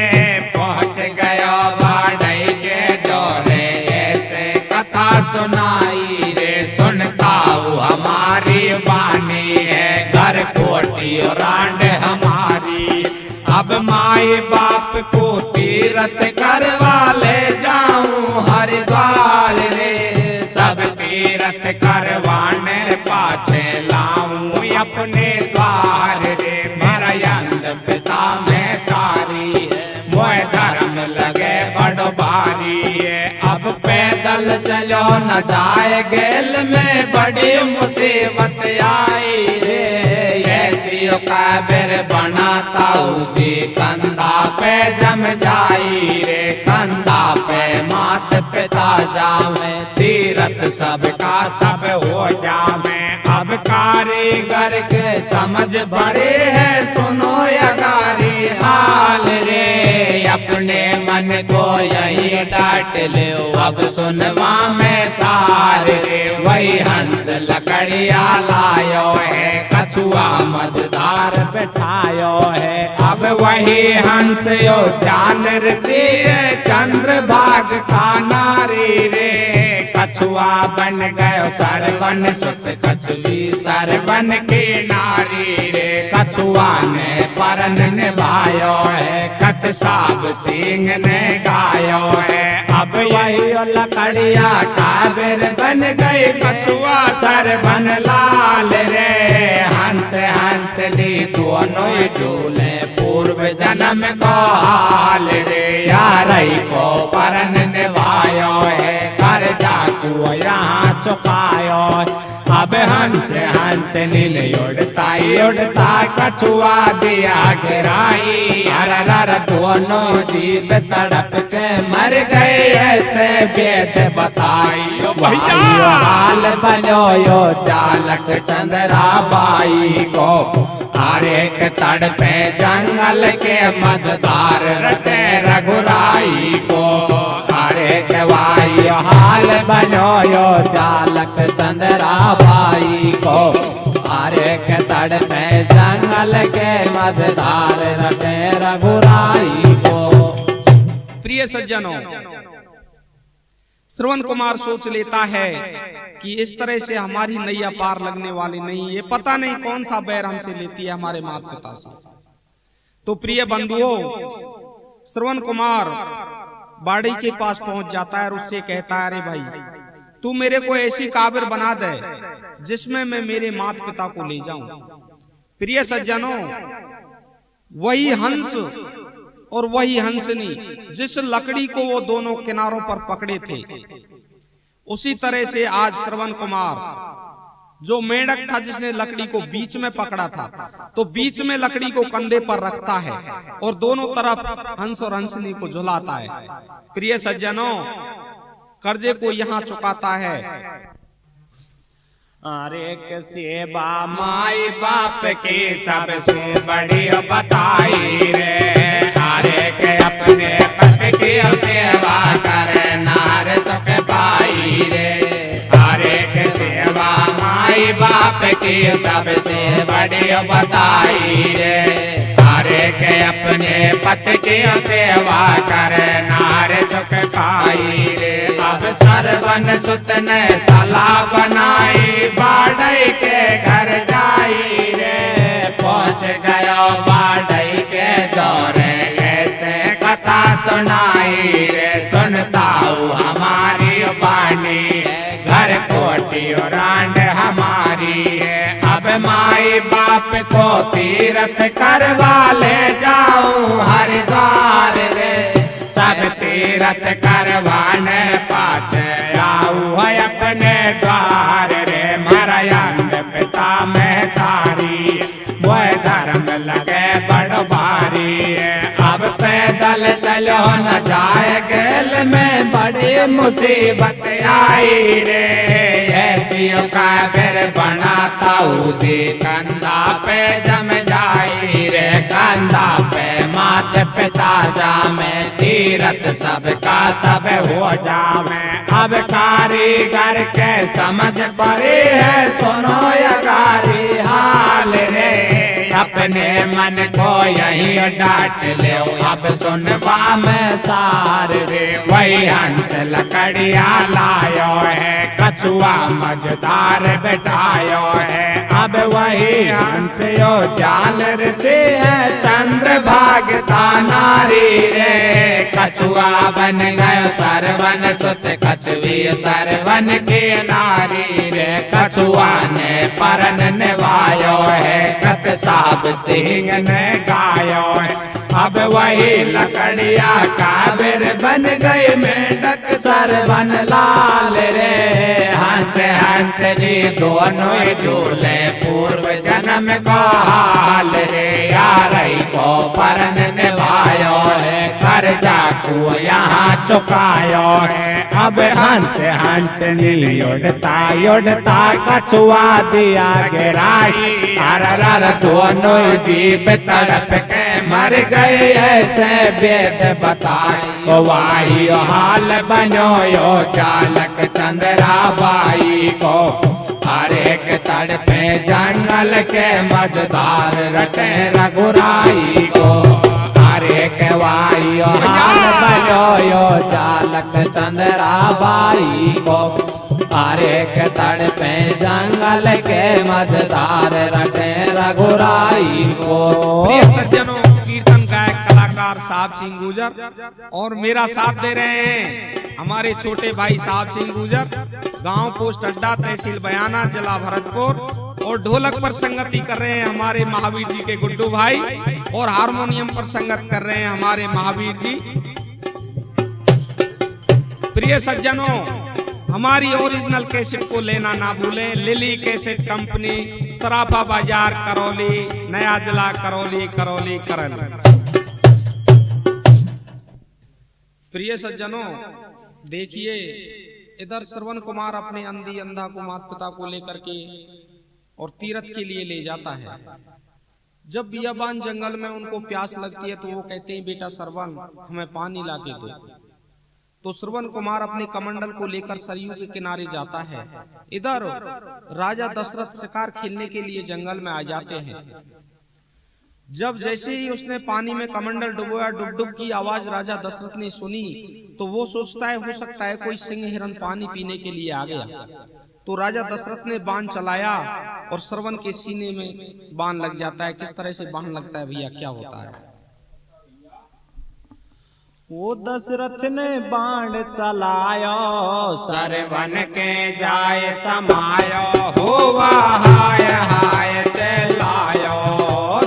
पहुंच गयो बाढ़ई के जोरे, ऐसे कथा सुनाई रे। सुनता हूँ हमारी वाणी है, घर कोटी रांड हमारी। अब माई बाप को तीरथ करवा ले जाऊं हरिद्वार रे। सब तीरथ करवाने पाछे लाऊं अपने द्वार रे। मेरा अंध पिता में तारी है, मोए धर्म लगे बड़ भारी है। अब पैदल चलो न जाए गेल में, बड़ी मुसीबत आई रे। ऐसी काबिर बनाता हूँ जी, कंधा पे जम जाई रे। कंधा पे मात पिता जामे, तीरथ सबका सब हो जामे। अब कारीगर के समझ बड़े है, सुनो यगारी हाल रे। अपने मन को यही डांट ले, अब सुनवा में सार रे। वही हंस लकड़िया लायो है, कछुआ मझधार बैठायो है। अब वही हंस यो ध्यान ऋषि चंद्रभाग का नारी रे। कछुआ बन गयो सरवन सुत कछुवी सरवन की नारी रे कछुआ ने परन निभायो है कत साब सिंह ने गायो है अब वही लकड़िया काबिर बन गई कछुआ सरवन लाल रे हंस हंस ली दोनों झूले पूर्व जन्म को हाल रे यार को परन निभायो है कर जाकू यहाँ चुकायो अब हंस हंस नील उड़ता कछुआ दिया गिराई हर हर दोनों जीव तड़प के मर गए ऐसे वेद बताई हाल बनो यो चालक चंद्रा बाई को हर एक तड़पे जंगल के मझधार रटे रघुराई को हर एक वाई हाल बनो यो चालक चंद्रा बाई को हर एक तड़पे जंगल के मझधार रटे रघुराई को। प्रिय सज्जनों, श्रवण कुमार सोच लेता है कि इस तरह से हमारी नैया पार लगने वाली नहीं, ये पता नहीं कौन सा बैर हमसे लेती है हमारे माता पिता से। तो प्रिय बंधुओं, श्रवण कुमार बाड़ी के पास पहुंच जाता है और उससे कहता है, अरे भाई तू मेरे को ऐसी काबिर बना दे जिसमें मैं मेरे माता पिता को ले जाऊं। प्रिय सज्जनों, वही हंस और वही हंसनी जिस लकड़ी को वो दोनों किनारों पर पकड़े थे, उसी तरह से आज श्रवण कुमार जो मेंढक था जिसने लकड़ी को बीच में पकड़ा था, तो बीच में लकड़ी को कंधे पर रखता है और दोनों तरफ हंस और हंसनी को झुलाता है। प्रिय सज्जनों, कर्जे को यहाँ चुकाता है। अरे के सेवा माई बाप की सबसे बड़ी बताई रे अरे के अपने पति की सेवा करे नार सुख पाई रे अरे के सेवा माई बाप की सबसे बड़ी बताई रे अरे के अपने पति की सेवा करे नार सुख पाई रे। अब सरवन सुत ने सलाह बनाई बाड़ई के घर जाई रे पहुंच गयो बाड़ई के दौरे ऐसे कथा सुनाई रे सुनता हूँ हमारी बानी घर कोटी और रांड हमारी है। अब माई बाप को तीरथ करवा ले जाऊं हरिद्वार रे सब तीरथ करवाने पाछे आऊ है अपने द्वार रे मरयंद पिता में तारी वो धर्म लगे बड़ भारी अब पैदल चलो न जाए गेल में बड़ी मुसीबत आई रे ऐसी काबिर बनाता जी कंधा पे जम जाई रे कंधा पे मात पिता जामे तीरथ सबका सब हो जामे। अब कारीगर के समझ पड़ी है सुनो यगारी हाल रे अपने मन को यही डांट ले अब सुनवा में सार रे वही हंस लकड़िया लायो है कछुआ मझधार बैठायो है। अब वही हंस यो जाल ऋषि है चंद्र भागता नारी रे कछुआ बन गयो सरवन सुत कछुवी सरवन के नारी रे कछुआ ने परन निभायो है कत साब सिंह ने गायो है। अब वही लकड़िया काबिर बन गई मेंढक सरवन लाल रे हंस हंसनी दोनों झूले पूर्व जन्म को हाल रे यार को परन निभायो है कर्जा को यहाँ चुकायो है। अब हंस हंसनी उड़ता कछुआ दिया गिराई हर दोनों जीव तड़प के मर गए ऐसे वेद बताई वाही हाल बनो यो चालक चंद्रा बाई को हर एक तड़पे जंगल के मझधार रटे रघुराई को हर एक कहवाई हाल बनो यो जालक चंद्रा बाई को अरे के तड़पे जंगल के मझधार रटे रघुराई को। प्रिय सज्जनों, कीर्तन गायक कलाकार साहब सिंह गुजर और मेरा साथ दे रहे हैं हमारे छोटे भाई साहब सिंह गुजर, गांव पोस्ट अड्डा, तहसील बयाना, जिला भरतपुर। और ढोलक पर संगति कर रहे हैं हमारे महावीर जी के गुड्डू भाई, और हारमोनियम पर संगत कर रहे हैं हमारे महावीर जी। प्रिय सज्जनों, हमारी ओरिजिनल कैसेट को लेना ना भूलें। लिली कैसेट कंपनी, सराफा बाजार, करौली, नया जिला करौली, करौली करल। प्रिय सज्जनों, देखिए इधर श्रवण कुमार अपने अंधी अंधा को माता पिता को लेकर के और तीरथ के लिए ले जाता है। जब बियाबान जंगल में उनको प्यास लगती है तो वो कहते हैं बेटा श्रवण हमें पानी ला के दो। तो श्रवण कुमार अपने कमंडल को लेकर सरयू के किनारे जाता है। इधर राजा दशरथ शिकार खेलने के लिए जंगल में आ जाते हैं। जब जैसे ही उसने पानी में कमंडल डुबोया, डुब डुब की आवाज राजा दशरथ ने सुनी तो वो सोचता है हो सकता है कोई सिंह हिरन पानी पीने के लिए आ गया। तो राजा दशरथ ने बाण चलाया और श्रवण के सीने में बाण लग जाता है। किस तरह से बाण लगता है भैया, क्या होता है? वो दशरथ ने बाण चलायो, सरवन के जाय समायो, होवा हाय हाय चलायो।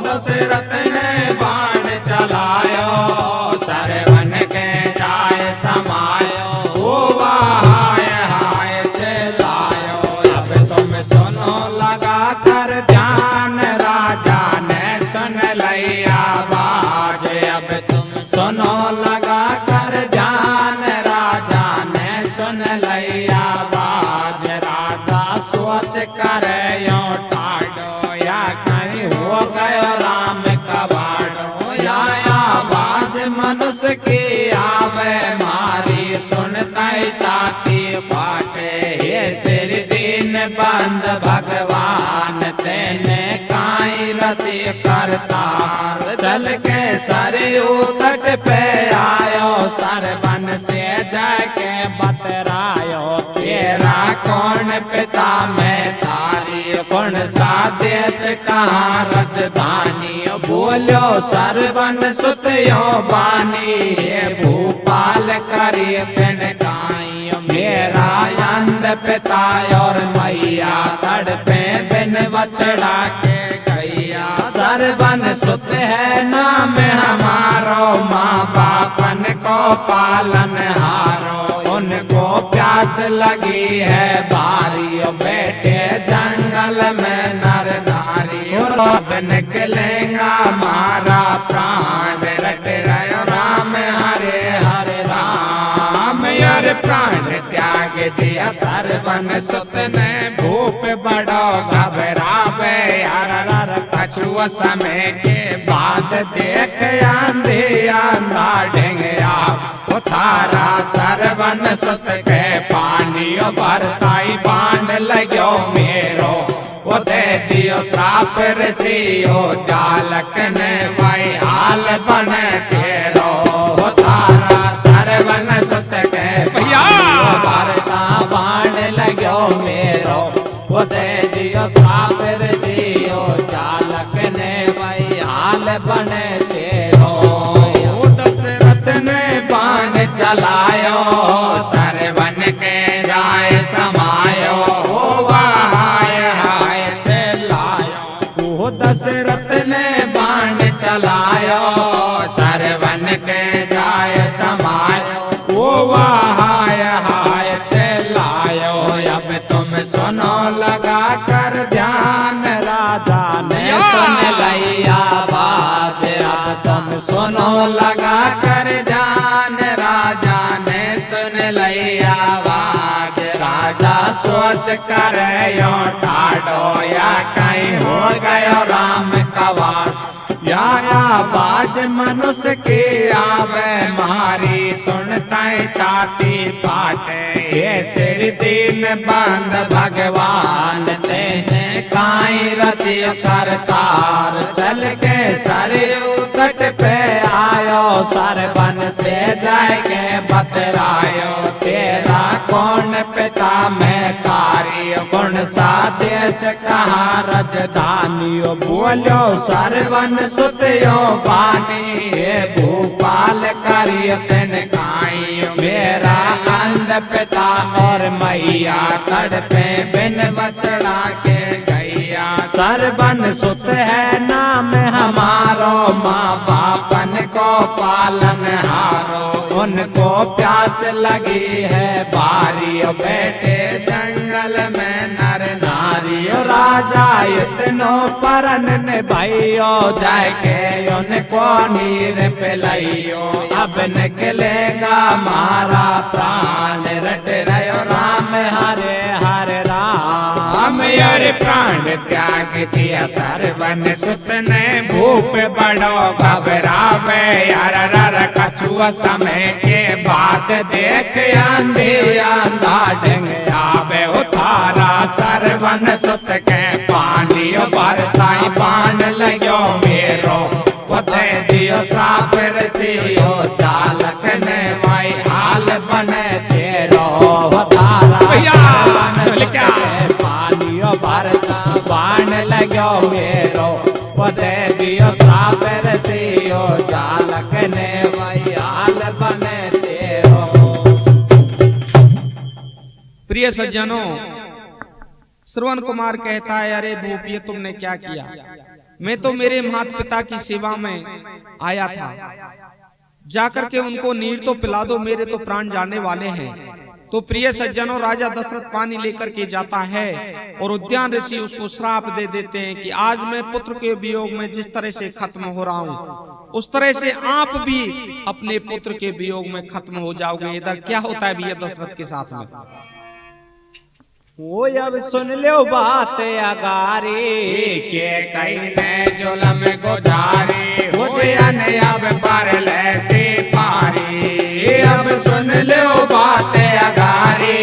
दशरथ ने बाण चलायो, सरवन के जाय समायो, होवा हाय हाय चलायो। अब तुम सुनो लगा कर ध्यान, राजा ने सुन लिया बाज। अब तुम सुनो लगा कर ध्यान, राजा ने सुन लिया बाज। राजा सोच कर यो ठाडो, या कहीं हो गयो राम कबाड़ो। या आवाज मनुष्य की आवे मारी, सुनता छाती फाटे। ये सिर दीन बंद भगवान, तेने काई रति करतार। चल के सरयू तट पे आयो, सरवन से जाके बतरायो। तेरा कौन पिता में तारी, कौन सा देश कहाँ राजधानी। बोलो सरवन सुतयो बानी, ये भूपाल करी तिन काई। मेरा अंध पिता और मैया, तड़पे बिन बछड़ा के गैया। सरवन सुत है नाम हमारो, माँ बापन को पालन हारो। उनको प्यास लगी है भारी, बैठे जंगल में नर नारी। अब निकलेगा मारा प्राण, रट रहे राम हरे हरे राम। यार प्राण त्याग दिया सरवन सुत ने, भूप बड़ो घबरावे यार। कछुआ समय के बाद देख आंधी आंधा ढेंगया। उतारा सरवन सुत के पानी, भरताई बांध लगो मेरो। वो दे दियो श्राप ऋषियो, जालक ने वही हाल बन तेरो। उतारा सरवन सुत के भरता बाण लगो मेरो। वो दे दियो श्राप ऋषियो, जालक ने वही हाल बन तेरो। दशरथ ने बाण चलायो, सरवन के जाय समायो। होवा हाय हाय चलायो। वो दशरथ ने बाण चलायो, सरवन के जाय समायो। होवा हाय हाय चलायो। अब तुम सुनो लगा कर ध्यान, राजा ने सुन लिया बात। अब तुम सुनो लगा कर ध्यान, राजा ने सुन लिया बात। राजा सोच कर यो ठाडो, या कहीं हो गयो राम कवाड़। या आवाज मनुष्य की आवे मारी, सुनता छाती फाटे। ये सिर दीन बंद भगवान, तेने काई रति करतार। चल के सरयू तट पे आयो, सरवन से जाके बतरायो तेरा कौन पिता में कार्य गुण सा देश कहाँ राजधानी बोलो सरवन सुतयो बानी भूपाल करियो तिन काई मेरा अंध पिता और मैया तड़पे बिन बछड़ा के गैया सरवन सुत है नाम हमारो माँ बापन को पालन हारो उनको प्यास लगी है बारी बैठे जंगल में नर नारी राजा इतनो परन भाइयो जाके उनको नीर पिलाइयो अब निकलेगा मारा प्राण रट रहो राम हरे हरे राम यार प्राण त्याग दिया सरवन सुत ने भूप बड़ो घबरावे यार रर कछुआ समय के बाद देख आंधी आंधा ढंग आवे उतारा सरवन सुत के पानी भरताई पान लगो मेरो दे दियो सापर सियो चालक ने माई हाल बने तेरो पानियो भरता पान लगो मेरो दे दियो सापर सियो चालक ने माई हाल बने तेरो। प्रिय सज्जनों, श्रवण कुमार कहता है, अरे भूप ये तुमने क्या किया? मैं तो मेरे माता पिता की सेवा में आया था, जाकर के उनको नीर तो पिला दो, मेरे तो प्राण जाने वाले हैं। तो प्रिय सज्जनों, राजा दशरथ पानी लेकर के जाता है और उद्यान ऋषि उसको श्राप दे देते हैं कि आज मैं पुत्र के वियोग में जिस तरह से खत्म हो रहा हूँ, उस तरह से आप भी अपने पुत्र के वियोग में खत्म हो जाओगे। इधर क्या होता है भैया दशरथ के साथ में? वो अब सुन लो बात अगारी के कई ने जुलम गुजारी हुजन अब पर ले से पारी अब सुन लो बात अगारी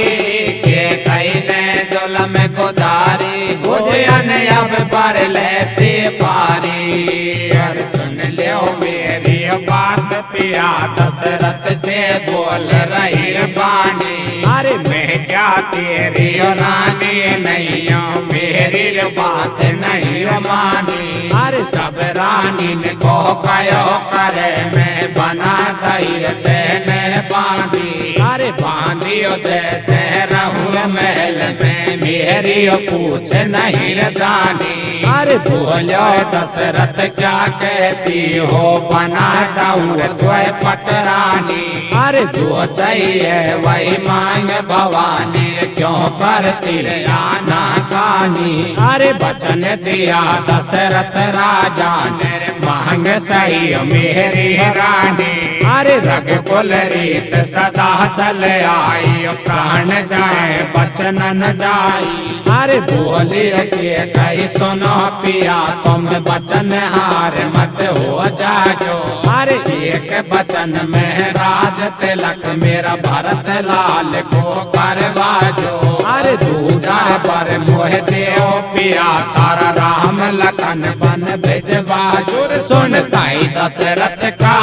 के कई ने जुलम गुजारी हुजन अब पर ले से पारी और सुन लो मेरी बात पिया दशरथ से बोल रही बानी अरे मैं क्या तेरी रानी नहीं हूँ मेरी बात नहीं मानी अरे सब रानी को कयो करे मैं बना दई तेने बांधी अरे बांधियो जैसे रहूं महल में मेरी पूछ नहीं जानी अरे बोलो दशरथ क्या कहती हो बना दऊँ तुए पटरानी अरे जो चाहिए वही मांग भवानी क्यों करती आना कानी अरे वचन दिया दशरथ राजा ने मांग सही मेरी रानी अरे रग कुल रीत सदा चल आई प्राण जाए बचन न जाई अरे बोली के कही सुनो पिया तुम बचन हार मत हो जाओ अरे एक बचन में राज तिलक मेरा भरत लाल को करवाजो अरे दूजा पर मोह देओ पिया तारा राम लखन बन भिजवाजो सुन ताई दशरथ का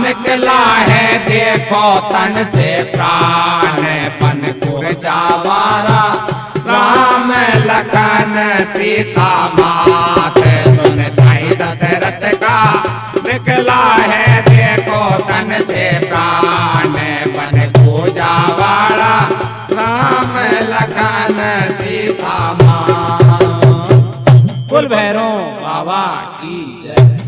निकला है देखो तन से प्राण बन को जावारा राम लखन सीता मात सुन ताई दशरथ का निकला है देखो तन से प्राण बन को जावारा राम लखन सीता मात। कुल भैरव बाबा की जय।